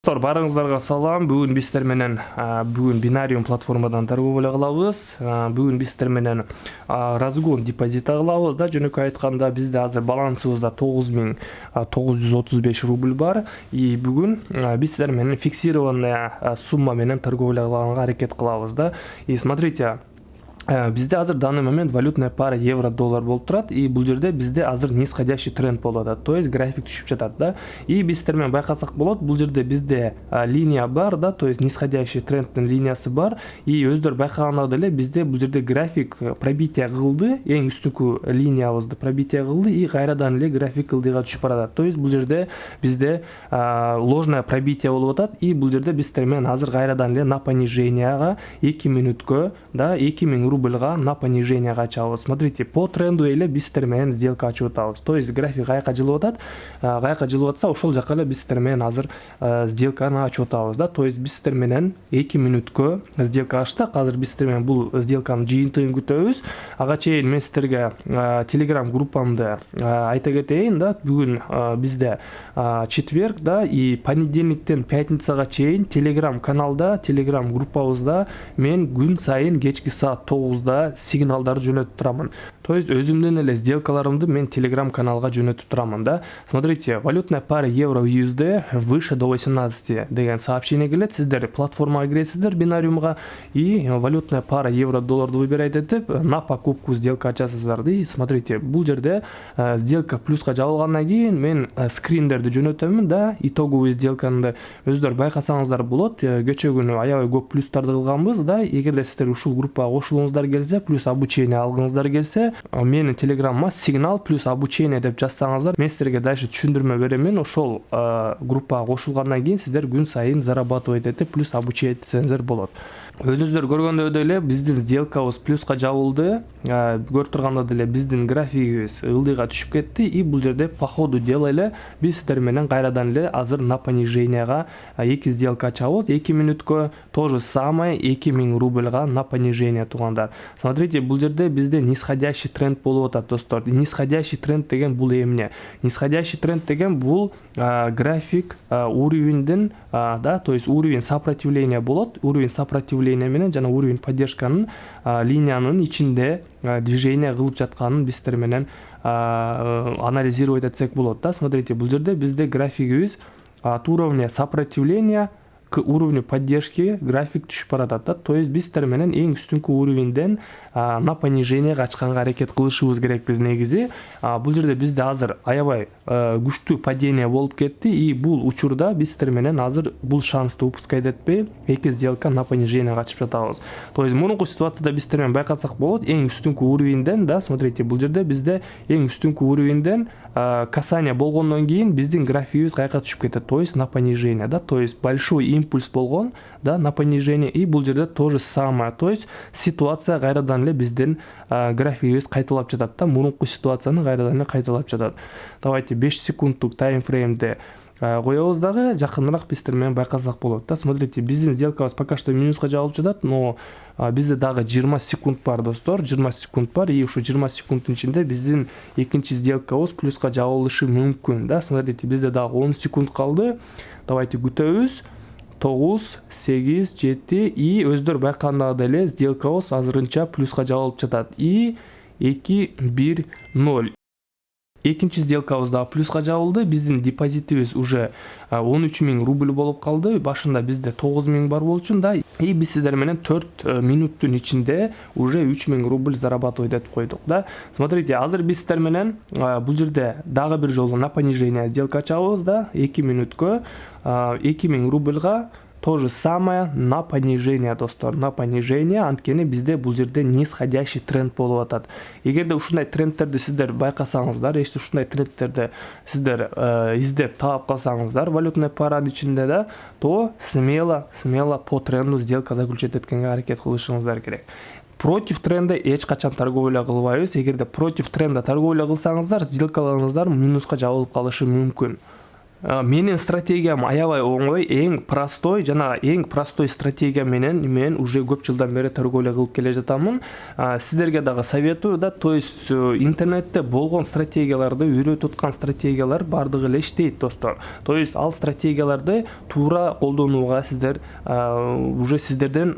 Барыңыздарга салам. Бүгүн биз сиздер менен бүгүн бинариум платформадан торговля кылабыз. Бүгүн биз сиздер менен разгон депозита кылабыз да. Жөнөкөй айтканда бизде азыр балансыбызда 9935 рубль бар. И бүгүн биз сиздер менен фиксированная сумма менен торговля кылганга аракет кылабыз да. И смотрите, bizde hazır данный момент валютная пара евро-доллар болуп турат. И бул жерде bizde азыр нисходящий тренд болуп атат. То есть график түшүп жатат да. И биз сиздер менен байкасак болот, бул жерде bizde линия бар да, то есть нисходящий трендтин линиясы бар. И өздөрү байкагандай эле bizde бул жерде график пробитие кылды, эң үстүнкү линиябызды пробитие кылды и кайрадан эле график ылдыйга түшүп баратат. То есть бул жерде bizde ложное пробитие болуп атат. И бул жерде биз сиздер менен азыр кайрадан эле на пониженияга 2 мүнөткө да 2000 рубльга на пониженияга ачабыз. Смотрите, по тренду эле биз сиздер менен сделка ачып атабыз. То есть график каяка жылып атат, каяка жылып атса ошол жака эле биз сиздер менен азыр сделканы ачып атабыз да. То есть биз сиздер менен 2 мүнөткө сделка ачтык. Азыр биз сиздер менен бул сделканын жыйынтыгын күтөбүз. Ага чейин мен сиздерге Telegram группамды айта кетейин да. Бүгүн бизде четверг да, и понедельниктен пятницага чейин Telegram каналда, Telegram группабызда мен күн сайын кечки саат 9-да сигналдарды жөнөтүп турамын. То есть өзүмдүн эле сделкаларымды мен Telegram каналга жөнөтүп турамын да. Смотрите, валютная пара евро-USD выше до 18 деген сообщение келет. Сиздер платформага киресиздер бинариумга и валютная пара евро-долларды выбирать этип на покупку сделка ачасыздар. И смотрите, бул жерде сделка плюска жабылгандан кийин мен скриндерди жөнөтөмүн да. Итоговый сделканы өздөрү байкасаңыздар болот. Кече күнү аябай көп плюстарды кылганбыз да. Эгерде сиздер ушул группага кошулуңуздар келсе, плюс обучение алгыңыздар келсе, менин телеграмма сигнал плюс обучение деп жазсаңыздар, мен сиздерге дальше түшүндүрмө беремин. Ошол группага кошулгандан кийин сиздер күн сайын зарабатывать этип плюс обучение этсеңиздер болот. Өзүңүздөр көргөндөй эле биздин сделкабыз плюска жабылды. Көрүп тургандай эле биздин графигибиз ылдыйга түшүп кетти. И бул жерде по ходу дела эле биз сиздер менен кайрадан эле азыр на пониженияга 2 сделка ачабыз. 2 мүнөткө тоже самое 2000 рубльга на понижение тугандар. Смотрите, бул жерде бизде нисходящий тренд болуп атат, достор. Нисходящий тренд деген бул эмне? Нисходящий тренд деген бул график уровеньдин да, то есть уровень сопротивления болот. Уровень сопротивления менен жана уровень поддержканын линиянын ичинде движение кылып жатканын биз сиздер менен анализировать этсек болот да. Смотрите, бул жерде бизде графигибиз от уровня сопротивления к уровню поддержки график түшүп баратат да. То есть биз сиздер менен эң үстүнкү уровеньден на понижение ачканга аракет кылышыбыз керек биз негизи. Бул жерде бизде азыр аябай күчтүү падение болуп кетти. И бул учурда биз сиздер менен азыр бул шансты упускать этпей 2 сделка на понижение ачып жатабыз. То есть мурунку ситуацияда биз сиздер менен байкасак болот, эң үстүнкү уровеньден да. Смотрите, бул жерде бизде эң үстүнкү уровеньден касание болгондон кийин биздин графигибиз каяка түшүп кетет. То есть на понижение да. То есть большой импульс болгон да, на понижение. И бул жерде тоже самое. То есть ситуация кайрадан эле биздин графигибиз кайталап жатат да. Мурунку ситуацияны кайрадан эле кайталап жатат. Давайте 5 секундтук таймфреймди коебуз дагы, жакыныраак биз сиздер менен байкасак болот да. Смотрите, биздин сделкабыз пока что минуска жабылып жатат, но бизде дагы 20 секунд бар, достор. 20 секунд бар. И ушу 20 секундтун ичинде биздин экинчи сделкабыз плюска жабылышы мүмкүн да. Смотрите, бизде дагы 10 секунд калды. Давайте күтөбүз. 9, 8, 7 и өздөрү байкагандай эле сделкабыз азырынча плюска жабылып жатат. И 2, 1, 0. Экинчи сделкабыз да плюска жабылды. Биздин депозитибиз уже 13000 рубль болуп калды. Башында бизде 9000 бар болчу да. И биз сиздер менен 4 мүнөттүн ичинде уже 3000 рубль зарабатывать этип койдук да. Смотрите, азыр биз сиздер менен бул жерде дагы бир жолу на понижение сделка ачабыз да. 2 мүнөткө 2000 рубльга то же самое на понижение, достор, на понижение. Анткени бизде бул жерде нисходящий тренд болуп атат. Эгерде ушундай трендтерди сиздер байкасаңыздар, эч ушундай трендтерди сиздер издеп таап калсаңыздар валютный паранын ичинде да, то смело по тренду сделка заключать эткенге аракет кылышыңыздар керек. Против тренда эч качан торговля кылбайбыз. Эгерде против тренда торговля кылсаңыздар, сделкаларыңыздар минуска жабылып калышы мүмкүн. Менин стратегиям аябай оңой, эң простой жана эң простой стратегия менен мен уже көп жылдан бери торговля кылып келе жатамын. Сиздерге дагы советую да, то есть интернетте болгон стратегияларды, үйрөтүп аткан стратегиялар бардыгы эле иштейт достор. То есть ал стратегияларды туура колдонууга сиздер уже сиздерден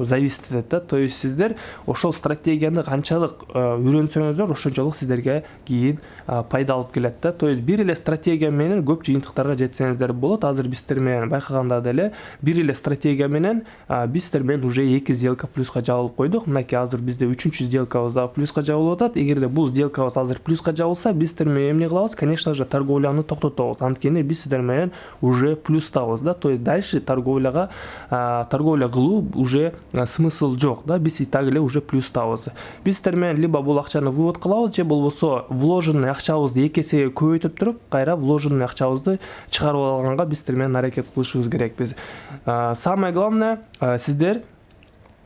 зависит этет да. То есть сиздер ошол стратегияны канчалык үйрөнсөңүздөр, ошончолук сиздерге кийин пайда алып келет да. То есть бир эле стратегия менен көп жыйынтыктарга жетсеңиздер болот. Азыр биздер менен байкаганда деле бир эле стратегия менен биздер менен уже 2 сделка плюска жабылып койдук. Мынакей азыр бизде 3-чү сделкабыз дагы плюска жабылып атат. Эгерде бул сделкабыз азыр плюска жабылса, биздер менен эмне кылабыз? Конечно же, торговляны токтотобуз. Анткени биз сиздер менен уже плюстабыз да. То есть дальше торговля кылуу уже смысл жок да. Биз и так эле уже плюстабыз. Биздер менен либо бул акчаны вывод кылабыз, же болбосо вложенный акчабызды 2 эсеге көбөйтүп туруп, кайра вложенный акчабызды чыгарып алганга биздер менен аракет кылышыбыз керек. Биз самое главное, сиздер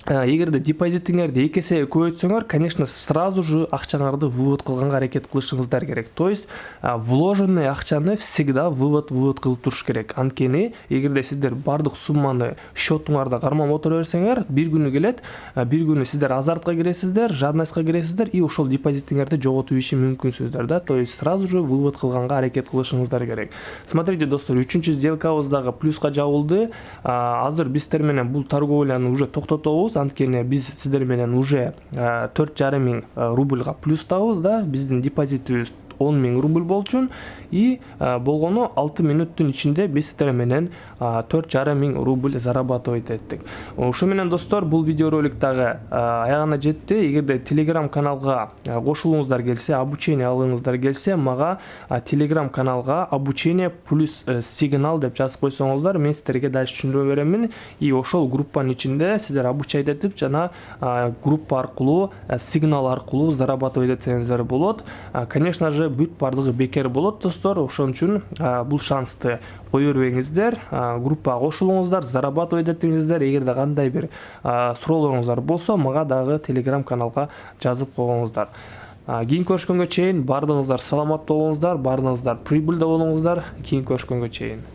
эгерде депозитиңерди 2 эсеге көбөйтсөңөр, конечно, сразу же акчаңарды вывод кылганга аракет кылышыңыздар керек. То есть вложенный акчаны всегда вывод кылып туруш керек. Анткени эгерде сиздер бардык сумманы счетуңарда кармап отура берсеңер, бир күнү келет, бир күнү сиздер азартка киресиздер, жадностька киресиздер и ошол депозитиңерди жоготуп иши мүмкүнсүздөр да. То есть сразу же вывод кылганга аракет кылышыңыздар керек. Смотрите, достор, 3-чү сделкабыз дагы плюска жабылды. Азыр биздер менен бул торговляны уже токтотобуз. Анткени биз сиздер менен уже 4,5 миң рубльга плюстабыз да. Биздин депозитибиз 10 000 рубль болчу и болгону 6 мүнөттүн ичинде биз сиздер менен 4,5 миң рубль зарабатывать эттик. Ошо менен достор, бул видеоролик дагы аягына жетти. Эгерде Telegram каналга кошулуңуздар келсе, обучение алыңыздар келсе, мага Telegram каналга обучение плюс сигнал деп жазып койсоңуздар, мен сиздерге дальше түшүндүрө беремин. И ошол группанын ичинде сиздер обучать этип жана группа аркылуу, сигнал аркылуу зарабатывать этсеңиздер болот. Конечно же, бүт бардыгы бекер болот достор. Ошон үчүн бул шансты кое бербеңиздер. Группага кошулуңуздар, зарабатывать этиңиздер. Эгерде кандай бир суроолоруңуздар болсо, мага дагы Telegram каналга жазып койгоңуздар. Кийин көрүшкөнгө чейин бардыгыңыздар саламат болуңуздар, бардыгыңыздар прибыльдүү болуңуздар. Кийин көрүшкөнгө чейин.